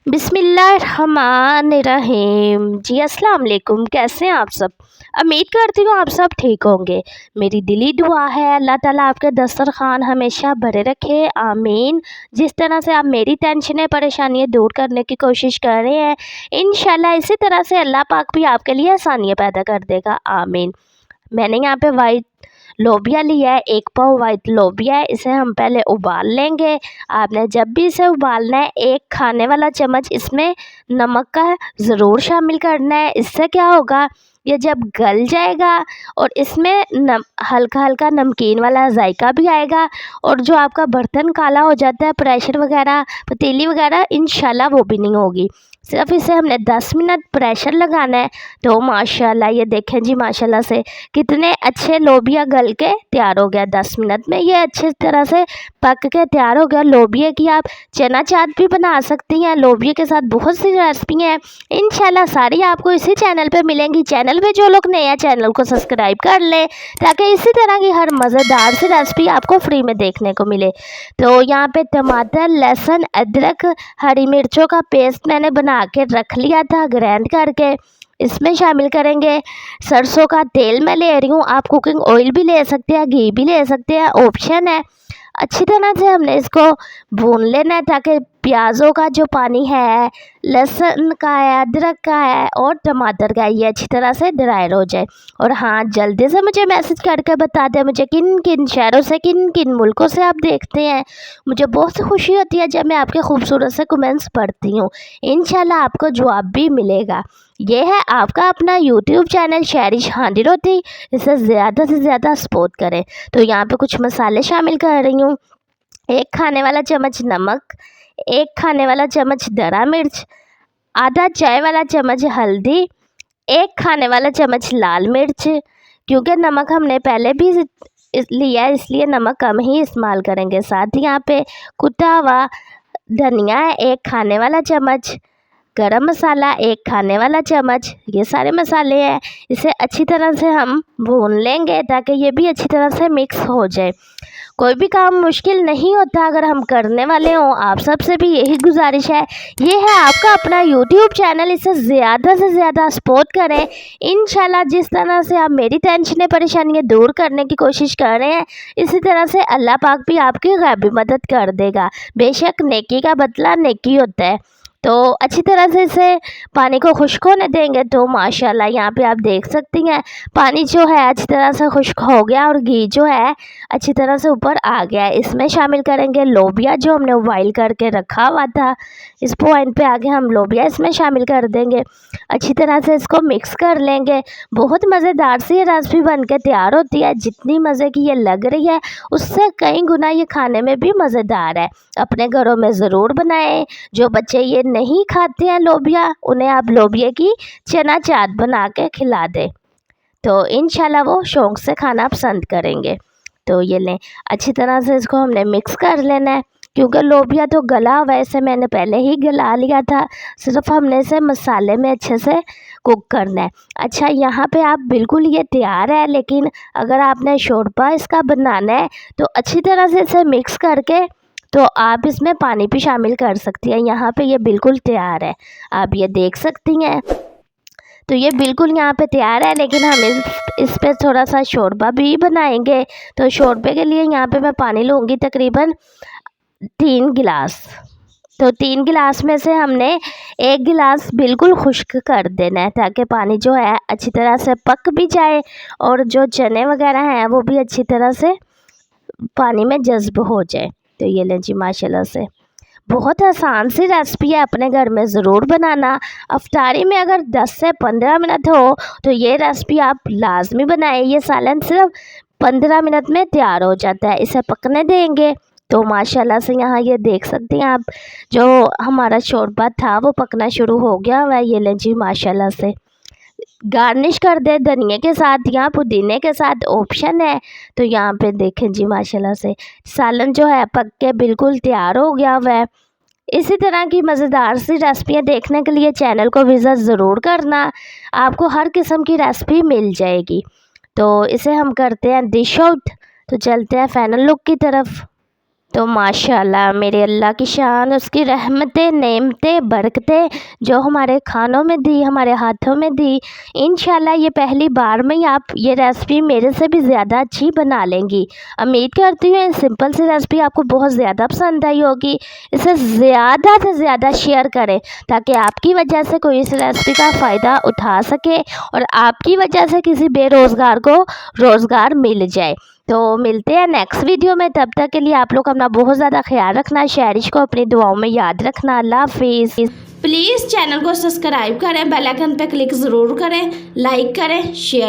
बिस्मिल्लाहिर्रहमानिर्रहीम। जी अस्सलाम वालेकुम। कैसे हैं आप सब? उम्मीद करती हूँ आप सब ठीक होंगे। मेरी दिली दुआ है अल्लाह ताला आपके दस्तरखान हमेशा भरे रखे, आमीन। जिस तरह से आप मेरी टेंशनें परेशानियाँ दूर करने की कोशिश कर रहे हैं, इंशाल्लाह इसी तरह से अल्लाह पाक भी आपके लिए आसानियाँ पैदा कर देगा, आमीन। मैंने यहाँ पे वाइट लोबिया लिया है, 1 पाव वाइट लोबिया है। इसे हम पहले उबाल लेंगे। आपने जब भी इसे उबालना है 1 खाने वाला चम्मच इसमें नमक का ज़रूर शामिल करना है। इससे क्या होगा, ये जब गल जाएगा और इसमें हल्का हल्का नमकीन वाला जायका भी आएगा और जो आपका बर्तन काला हो जाता है, प्रेशर वगैरह, पतीली वगैरह, इंशाल्लाह वो भी नहीं होगी। सिर्फ इसे हमने 10 मिनट प्रेशर लगाना है। तो माशाल्लाह ये देखें जी, माशाल्लाह से कितने अच्छे लोबिया गल के तैयार हो गया। 10 मिनट में ये अच्छी तरह से पक के तैयार हो गया। लोबिया की आप चना चाट भी बना सकती हैं। लोबिया के साथ बहुत सी रेसिपी हैं, इंशाल्लाह सारी आपको इसी चैनल पे मिलेंगी। चैनल पे जो लोग नए हैं चैनल को सब्सक्राइब कर लें ताकि इसी तरह की हर मज़ेदार सी रेसिपी आपको फ्री में देखने को मिले। तो यहाँ पे टमाटर, लहसुन, अदरक, हरी मिर्चों का पेस्ट मैंने बना के रख लिया था ग्राइंड करके, इसमें शामिल करेंगे। सरसों का तेल मैं ले रही हूँ, आप कुकिंग ऑयल भी ले सकते हैं, घी भी ले सकते हैं, ऑप्शन है। अच्छी तरह से हमने इसको भून लेना है ताकि प्याज़ों का जो पानी है, लहसुन का है, अदरक का है और टमाटर का है, ये अच्छी तरह से ड्राई हो जाए। और हाँ, जल्दी से मुझे मैसेज करके बता दें मुझे किन किन शहरों से, किन किन मुल्कों से आप देखते हैं। मुझे बहुत खुशी होती है जब मैं आपके खूबसूरत से कमेंट्स पढ़ती हूँ। इंशाल्लाह आपको जवाब भी मिलेगा। ये है आपका अपना यूट्यूब चैनल शहरिश हांडी रोटी, इसे ज़्यादा से ज़्यादा सपोर्ट करें। तो यहाँ पे कुछ मसाले शामिल कर रही हूँ। 1 खाने वाला चम्मच नमक, 1 खाने वाला चम्मच दरा मिर्च, आधा चाय वाला चम्मच हल्दी, 1 खाने वाला चम्मच लाल मिर्च। क्योंकि नमक हमने पहले भी लिया है इसलिए नमक कम ही इस्तेमाल करेंगे। साथ ही यहाँ पे कुटा हुआ धनिया है 1 खाने वाला चम्मच, गरम मसाला 1 खाने वाला चम्मच। ये सारे मसाले हैं, इसे अच्छी तरह से हम भून लेंगे ताकि ये भी अच्छी तरह से मिक्स हो जाए। कोई भी काम मुश्किल नहीं होता अगर हम करने वाले हों। आप सबसे भी यही गुजारिश है। ये है आपका अपना यूट्यूब चैनल, इसे ज़्यादा से ज़्यादा सपोर्ट करें। इंशाल्लाह जिस तरह से आप मेरी टेंशनें परेशानियाँ दूर करने की कोशिश कर रहे हैं, इसी तरह से अल्लाह पाक भी आपकी गैबी मदद कर देगा। बेशक नेकी का बदला नेकी होता है। तो अच्छी तरह से इसे पानी को खुश्क होने देंगे। तो माशाल्लाह यहाँ पे आप देख सकती हैं पानी जो है अच्छी तरह से खुश्क हो गया और घी जो है अच्छी तरह से ऊपर आ गया है। इसमें शामिल करेंगे लोबिया जो हमने बॉईल करके रखा हुआ था। इस पॉइंट पे आगे हम लोबिया इसमें शामिल कर देंगे। अच्छी तरह से इसको मिक्स कर लेंगे। बहुत मज़ेदार सी ये रेसिपी बन के तैयार होती है। जितनी मज़े की ये लग रही है उससे कई गुना ये खाने में भी मज़ेदार है। अपने घरों में ज़रूर बनाएं। जो बच्चे ये नहीं खाते हैं लोबिया, उन्हें आप लोबिया की चना चाट बना के खिला दें तो इंशाल्लाह वो शौक़ से खाना पसंद करेंगे। तो ये लें, अच्छी तरह से इसको हमने मिक्स कर लेना है। क्योंकि लोबिया तो गला हुआ है, इसे मैंने पहले ही गला लिया था। सिर्फ हमने इसे मसाले में अच्छे से कुक करना है। अच्छा, यहाँ पे आप बिल्कुल ये तैयार है, लेकिन अगर आपने शोरबा इसका बनाना है तो अच्छी तरह से इसे मिक्स करके तो आप इसमें पानी भी शामिल कर सकती हैं। यहाँ पे ये बिल्कुल तैयार है, आप ये देख सकती हैं। तो ये बिल्कुल यहाँ पे तैयार है, लेकिन हम इस पे थोड़ा सा शोरबा भी बनाएंगे। तो शोरबे के लिए यहाँ पे मैं पानी लूँगी तकरीबन 3 गिलास। तो 3 गिलास में से हमने 1 गिलास बिल्कुल खुश्क कर देना है ताकि पानी जो है अच्छी तरह से पक भी जाए और जो चने वगैरह हैं वो भी अच्छी तरह से पानी में जज्ब हो जाए। तो ये लें जी, माशाल्लाह से बहुत आसान सी रेसिपी है, अपने घर में ज़रूर बनाना। अफ्तारी में अगर 10 से 15 मिनट हो तो ये रेसिपी आप लाजमी बनाएं। ये सालन सिर्फ 15 मिनट में तैयार हो जाता है। इसे पकने देंगे। तो माशाल्लाह से यहाँ ये देख सकती हैं आप, जो हमारा शोरबा था वो पकना शुरू हो गया हुआ है। ये लें जी, माशाल्लाह से गार्निश कर दे धनिया के साथ या पुदीने के साथ, ऑप्शन है। तो यहाँ पे देखें जी, माशाल्लाह से सालन जो है पक के बिल्कुल तैयार हो गया हुआ है। इसी तरह की मज़ेदार सी रेसिपियाँ देखने के लिए चैनल को विज़िट ज़रूर करना, आपको हर किस्म की रेसिपी मिल जाएगी। तो इसे हम करते हैं डिश आउट। तो चलते हैं फाइनल लुक की तरफ। तो माशाल्लाह मेरे अल्लाह की शान, उसकी रहमतें, नेमतें, बरकतें जो हमारे खानों में दी, हमारे हाथों में दी, इंशाल्लाह ये पहली बार में ही आप ये रेसिपी मेरे से भी ज़्यादा अच्छी बना लेंगी। उम्मीद करती हूँ सिंपल सी रेसिपी आपको बहुत ज़्यादा पसंद आई होगी। इसे ज़्यादा से ज़्यादा शेयर करें ताकि आपकी वजह से कोई इस रेसिपी का फ़ायदा उठा सके और आपकी वजह से किसी बेरोज़गार को रोज़गार मिल जाए। तो मिलते हैं नेक्स्ट वीडियो में, तब तक के लिए आप लोग अपना बहुत ज़्यादा ख्याल रखना, शेरिश को अपनी दुआओं में याद रखना। अल्लाह हाफिज़। प्लीज़ चैनल को सब्सक्राइब करें, बेल आइकन पर क्लिक ज़रूर करें, लाइक करें, शेयर